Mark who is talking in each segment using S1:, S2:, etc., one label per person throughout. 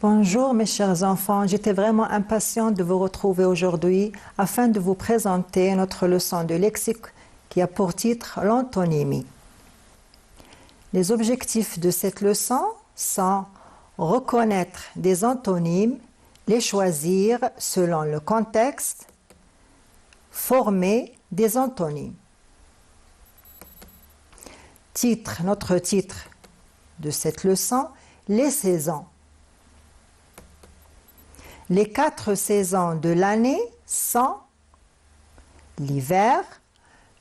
S1: Bonjour mes chers enfants, j'étais vraiment impatiente de vous retrouver aujourd'hui afin de vous présenter notre leçon de lexique qui a pour titre l'antonymie. Les objectifs de cette leçon sont reconnaître des antonymes, les choisir selon le contexte, former des antonymes. Notre titre de cette leçon, les saisons. Les 4 saisons de l'année sont l'hiver,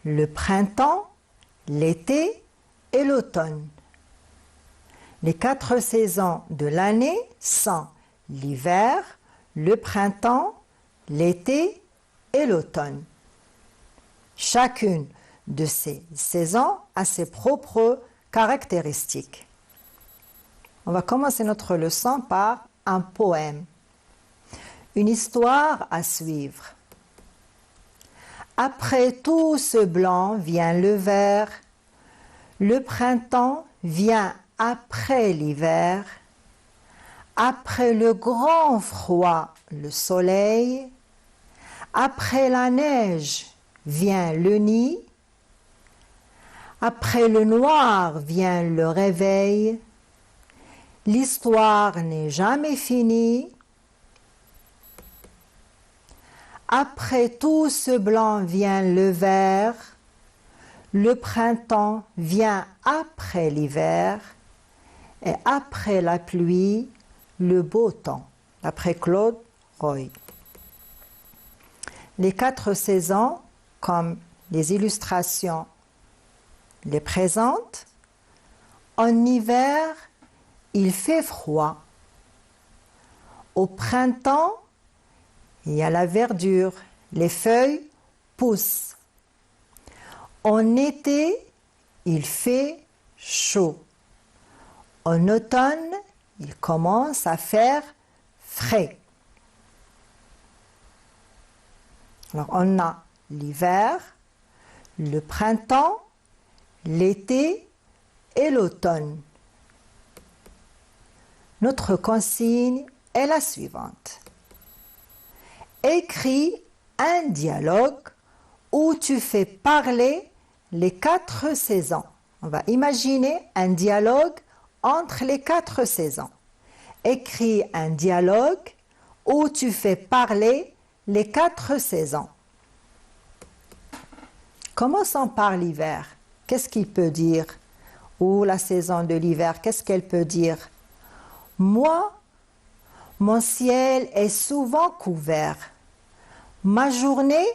S1: le printemps, l'été et l'automne. Les 4 saisons de l'année sont l'hiver, le printemps, l'été et l'automne. Chacune de ces saisons a ses propres caractéristiques. On va commencer notre leçon par un poème. Une histoire à suivre. Après tout ce blanc vient le vert, le printemps vient après l'hiver, après le grand froid, le soleil, après la neige vient le nid, après le noir vient le réveil, l'histoire n'est jamais finie. Après tout ce blanc vient le vert, le printemps vient après l'hiver, et après la pluie, le beau temps, d'après Claude Roy. Les 4 saisons, comme les illustrations les présentent, en hiver, il fait froid. Au printemps, il y a la verdure, les feuilles poussent. En été, il fait chaud. En automne, il commence à faire frais. Alors, on a l'hiver, le printemps, l'été et l'automne. Notre consigne est la suivante. Écris un dialogue où tu fais parler les 4 saisons. On va imaginer un dialogue entre les 4 saisons. Écris un dialogue où tu fais parler les 4 saisons. Commençons par l'hiver. Qu'est-ce qu'il peut dire? Ou la saison de l'hiver, qu'est-ce qu'elle peut dire? Moi, mon ciel est souvent couvert. Ma journée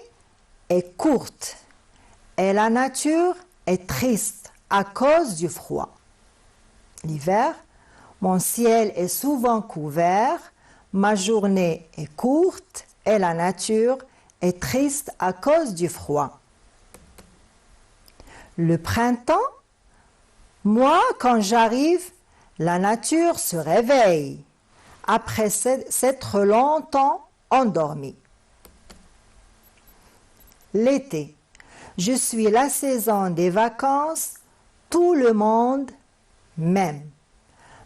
S1: est courte et la nature est triste à cause du froid. L'hiver, mon ciel est souvent couvert, ma journée est courte et la nature est triste à cause du froid. Le printemps, moi, quand j'arrive, la nature se réveille après s'être longtemps endormie. L'été, je suis la saison des vacances, tout le monde m'aime.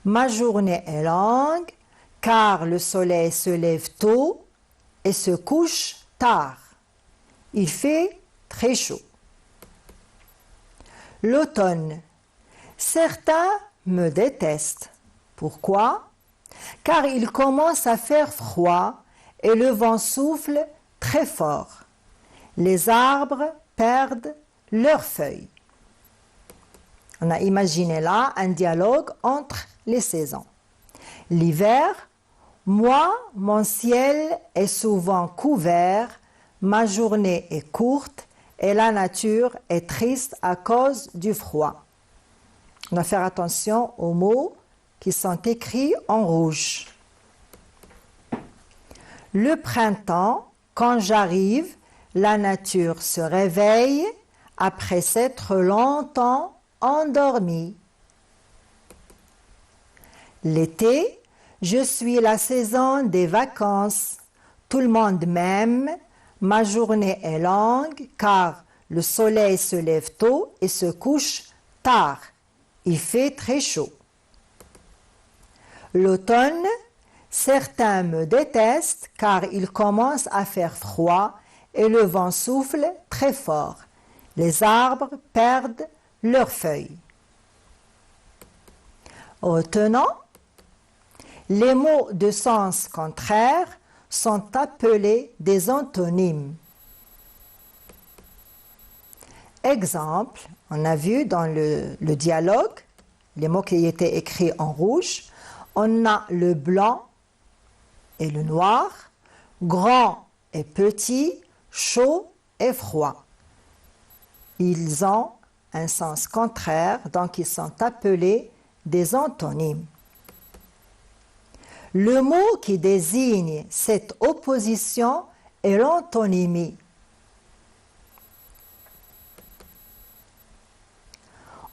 S1: Ma journée est longue car le soleil se lève tôt et se couche tard. Il fait très chaud. L'automne, certains me détestent. Pourquoi? Car il commence à faire froid et le vent souffle très fort. Les arbres perdent leurs feuilles. On a imaginé là un dialogue entre les saisons. L'hiver, moi, mon ciel est souvent couvert, ma journée est courte et la nature est triste à cause du froid. On va faire attention aux mots qui sont écrits en rouge. Le printemps, quand j'arrive, la nature se réveille après s'être longtemps endormie. L'été, je suis la saison des vacances. Tout le monde m'aime. Ma journée est longue car le soleil se lève tôt et se couche tard. Il fait très chaud. L'automne, Certains me détestent car il commence à faire froid et le vent souffle très fort. Les arbres perdent leurs feuilles. Retenons, les mots de sens contraire sont appelés des antonymes. Exemple, on a vu dans le dialogue, les mots qui étaient écrits en rouge, on a le blanc et le noir, grand et petit, chaud et froid. Ils ont un sens contraire, donc ils sont appelés des antonymes. Le mot qui désigne cette opposition est l'antonymie.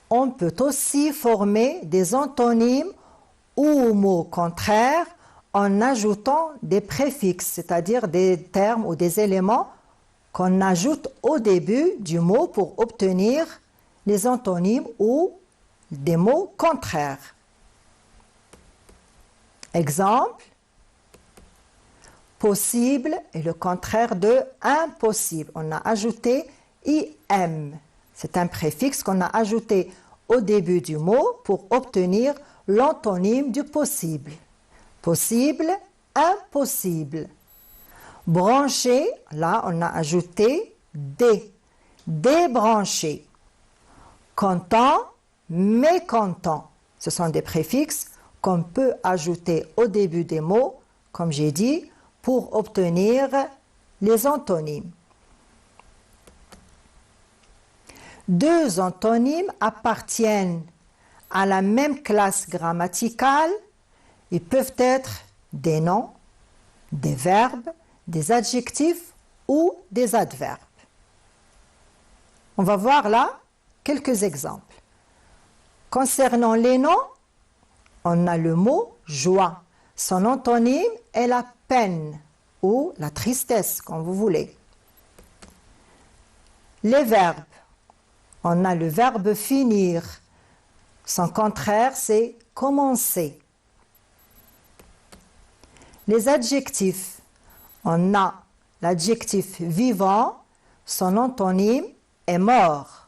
S1: On peut aussi former des antonymes ou mots contraires en ajoutant des préfixes, c'est-à-dire des termes ou des éléments qu'on ajoute au début du mot pour obtenir les antonymes ou des mots contraires. Exemple, possible est le contraire de impossible. On a ajouté im. C'est un préfixe qu'on a ajouté au début du mot pour obtenir l'antonyme du possible. Possible, impossible. Branché, là on a ajouté dé. Débranché. Content, mécontent. Ce sont des préfixes qu'on peut ajouter au début des mots, comme j'ai dit, pour obtenir les antonymes. Deux antonymes appartiennent à la même classe grammaticale. Ils peuvent être des noms, des verbes, des adjectifs ou des adverbes. On va voir là quelques exemples. Concernant les noms, on a le mot joie. Son antonyme est la peine ou la tristesse, comme vous voulez. Les verbes, on a le verbe finir. Son contraire, c'est commencer. Les adjectifs, on a l'adjectif vivant, son antonyme est mort.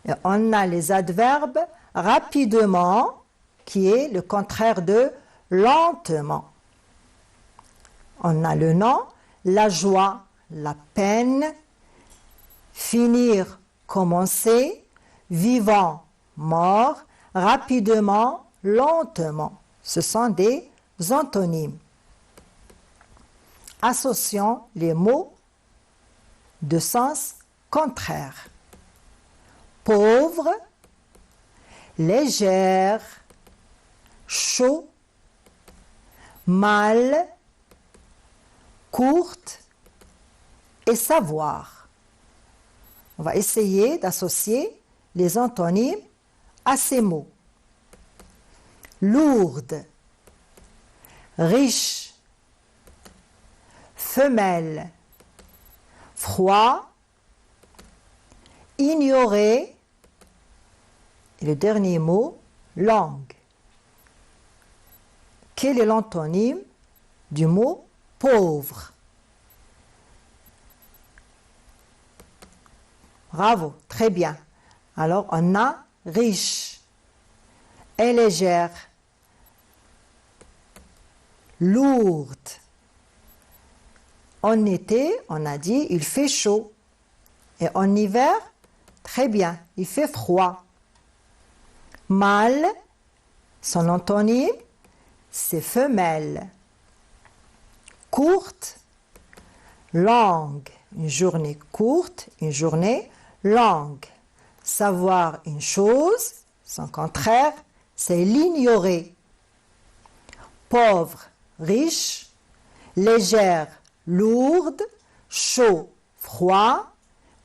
S1: Et on a les adverbes rapidement, qui est le contraire de lentement. On a le nom, la joie, la peine, finir, commencer, vivant, mort, rapidement, lentement. Ce sont des antonymes. Associons les mots de sens contraire. Pauvre, légère, chaud, mal, courte et savoir. On va essayer d'associer les antonymes à ces mots. Lourde, riche, femelle, froid, ignorer, et le dernier mot, langue. Quel est l'antonyme du mot pauvre? Bravo, très bien. Alors, on a riche et légère, lourde. En été, on a dit, il fait chaud. Et en hiver, très bien, il fait froid. Mâle, son antonyme, c'est femelle. Courte, longue. Une journée courte, une journée longue. Savoir une chose, son contraire, c'est l'ignorer. Pauvre, riche, légère, lourde, chaud, froid,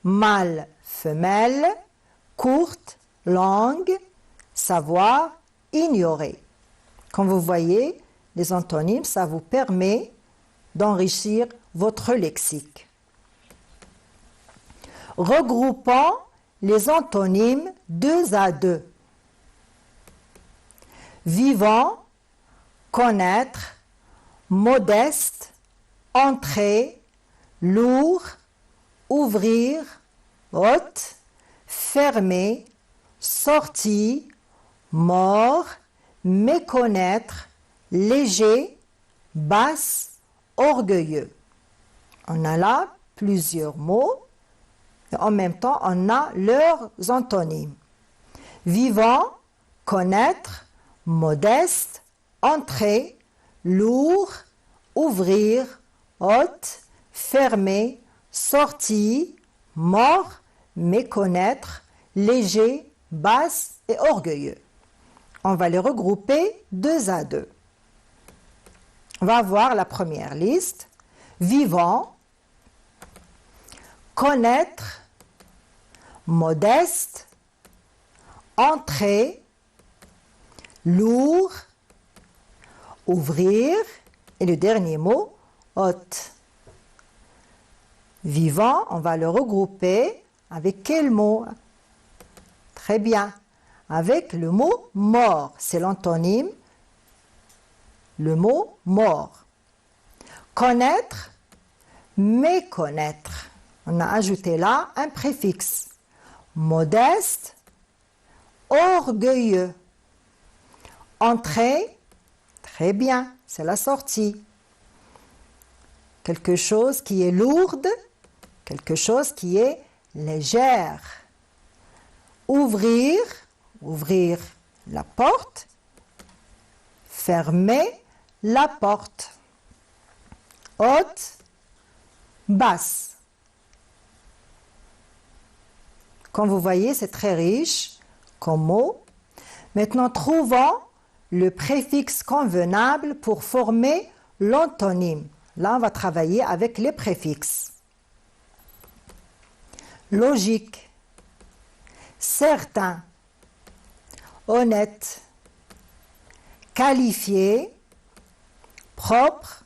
S1: mâle, femelle, courte, longue, savoir, ignorer. Comme vous voyez, les antonymes, ça vous permet d'enrichir votre lexique. Regroupons les antonymes 2 à 2. Vivant, connaître, modeste, entrer, lourd, ouvrir, haute, fermer, sortie, mort, méconnaître, léger, basse, orgueilleux. On a là plusieurs mots et en même temps on a leurs antonymes. Vivant, connaître, modeste, entrer, lourd, ouvrir, haute, fermer, sortie, mort, méconnaître, léger, basse et orgueilleux. On va les regrouper 2 à 2. On va voir la première liste. Vivant, connaître, modeste, entrer, lourd, ouvrir et le dernier mot, haute. Vivant, on va le regrouper avec quel mot? Très bien, avec le mot mort, c'est l'antonyme, le mot mort. Connaître, méconnaître. On a ajouté là un préfixe. Modeste, orgueilleux. Entrer, très bien, c'est la sortie. Quelque chose qui est lourde, quelque chose qui est légère. Ouvrir, ouvrir la porte. Fermer la porte. Haute, basse. Comme vous voyez, c'est très riche comme mot. Maintenant, trouvons le préfixe convenable pour former l'antonyme. Là, on va travailler avec les préfixes. Logique, certain, honnête, qualifié, propre,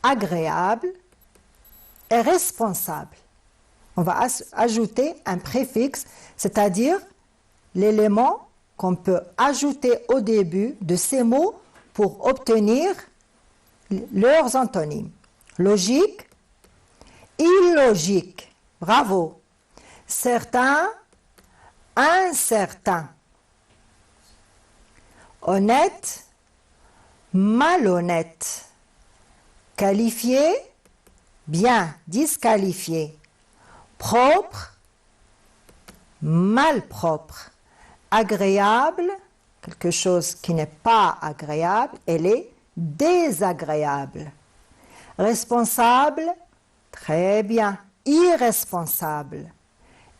S1: agréable et responsable. On va ajouter un préfixe, c'est-à-dire l'élément qu'on peut ajouter au début de ces mots pour obtenir leurs antonymes. Logique, illogique, bravo. Certain, incertain. Honnête, malhonnête. Qualifié, bien, disqualifié. Propre, malpropre. Agréable, quelque chose qui n'est pas agréable, elle est désagréable. Responsable, très bien. Irresponsable.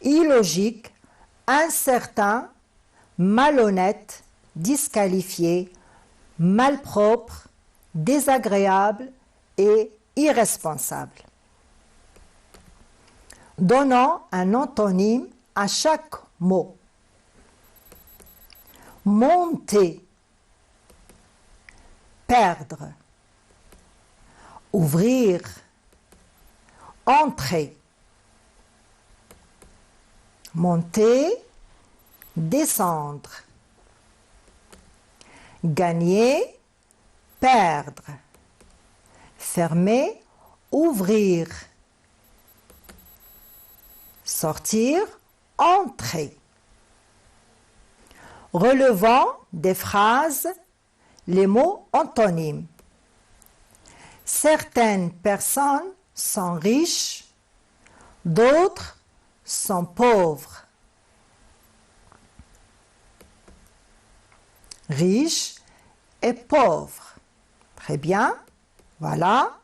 S1: Illogique, incertain, malhonnête, disqualifié, malpropre, désagréable et irresponsable. Donnons un antonyme à chaque mot. Monter, perdre, ouvrir, entrer. Monter, descendre. Gagner, perdre. Fermer, ouvrir. Sortir, entrer. Relevant des phrases, les mots antonymes. Certaines personnes sont riches, d'autres sont pauvres. Riche et pauvre. Très bien, voilà.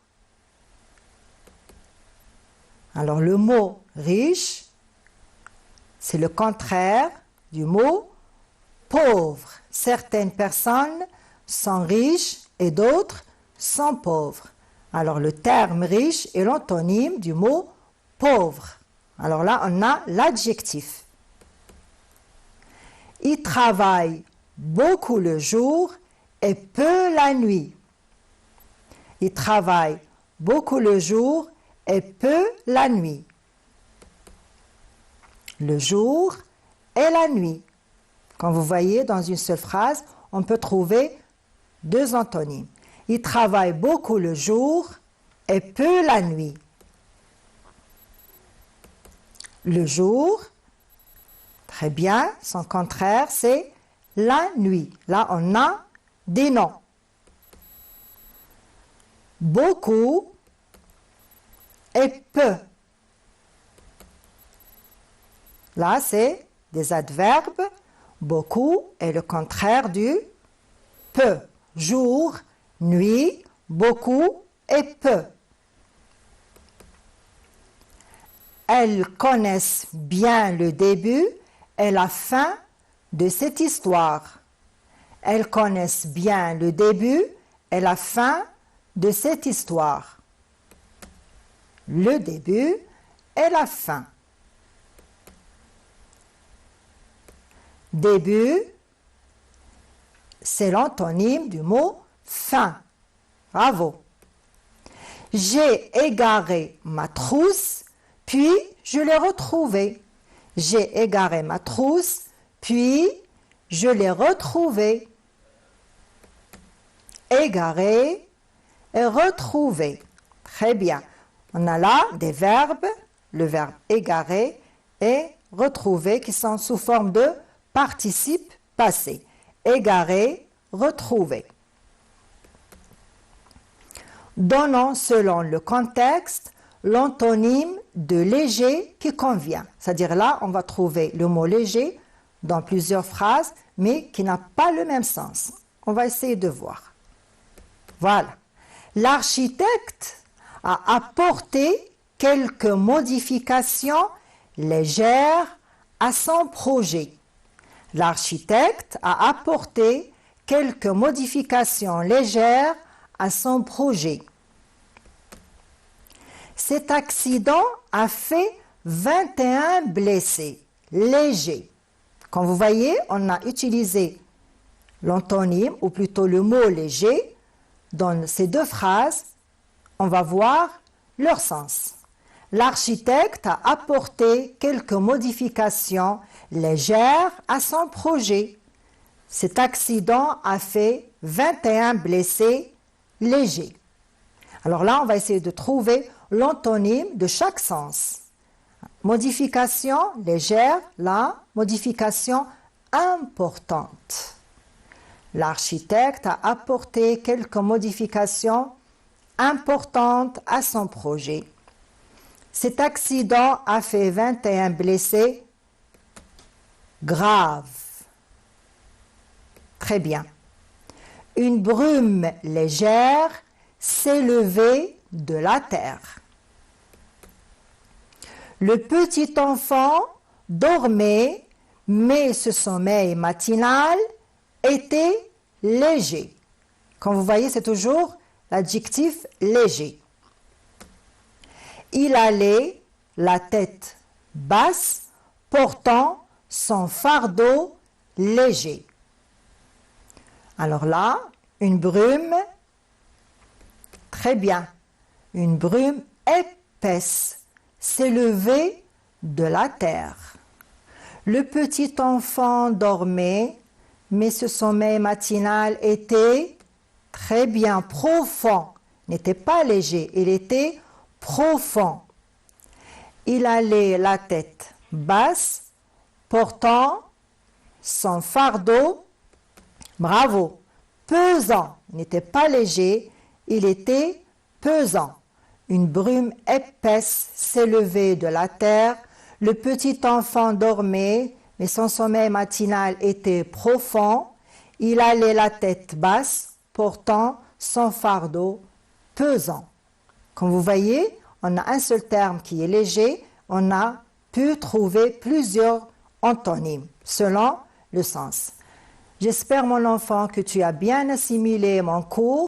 S1: Alors le mot riche, c'est le contraire du mot pauvre. Certaines personnes sont riches et d'autres sont pauvres. Alors le terme riche est l'antonyme du mot pauvre. Alors là, on a l'adjectif. Il travaille beaucoup le jour et peu la nuit. Il travaille beaucoup le jour et peu la nuit. Le jour et la nuit. Quand vous voyez dans une seule phrase, on peut trouver deux antonymes. Il travaille beaucoup le jour et peu la nuit. Le jour, très bien, son contraire c'est la nuit. Là on a des noms. Beaucoup et peu. Là c'est des adverbes. Beaucoup est le contraire du peu. Jour, nuit, beaucoup et peu. Elles connaissent bien le début et la fin de cette histoire. Elles connaissent bien le début et la fin de cette histoire. Le début et la fin. Début, c'est l'antonyme du mot fin. Bravo. J'ai égaré ma trousse, puis je l'ai retrouvée. J'ai égaré ma trousse, puis je l'ai retrouvée. Égaré et retrouver. Très bien. On a là des verbes, le verbe égarer et retrouver qui sont sous forme de participe passé. Égarer, retrouver. Donnons selon le contexte l'antonyme de léger qui convient. C'est-à-dire là, on va trouver le mot léger dans plusieurs phrases, mais qui n'a pas le même sens. On va essayer de voir. Voilà. L'architecte a apporté quelques modifications légères à son projet. L'architecte a apporté quelques modifications légères à son projet. Cet accident a fait 21 blessés légers. Comme vous voyez, on a utilisé l'antonyme, ou plutôt le mot léger, dans ces deux phrases. On va voir leur sens. L'architecte a apporté quelques modifications légères à son projet. Cet accident a fait 21 blessés légers. Alors là, on va essayer de trouver l'antonyme de chaque sens. Modification légère, là, modification importante. L'architecte a apporté quelques modifications importantes à son projet. Cet accident a fait 21 blessés graves. Très bien. Une brume légère s'est levée de la terre. Le petit enfant dormait, mais ce sommeil matinal était léger. Comme vous voyez, c'est toujours l'adjectif léger. Il allait la tête basse, portant son fardeau léger. Alors là, une brume, très bien, une brume épaisse s'est levée de la terre. Le petit enfant dormait, mais ce sommeil matinal était très bien profond, n'était pas léger, il était profond. Il allait la tête basse, portant son fardeau, bravo, pesant, il n'était pas léger, il était pesant. Une brume épaisse s'est levée de la terre, le petit enfant dormait, mais son sommeil matinal était profond, il allait la tête basse, portant son fardeau pesant. Comme vous voyez, on a un seul terme qui est léger, on a pu trouver plusieurs antonymes selon le sens. J'espère, mon enfant, que tu as bien assimilé mon cours.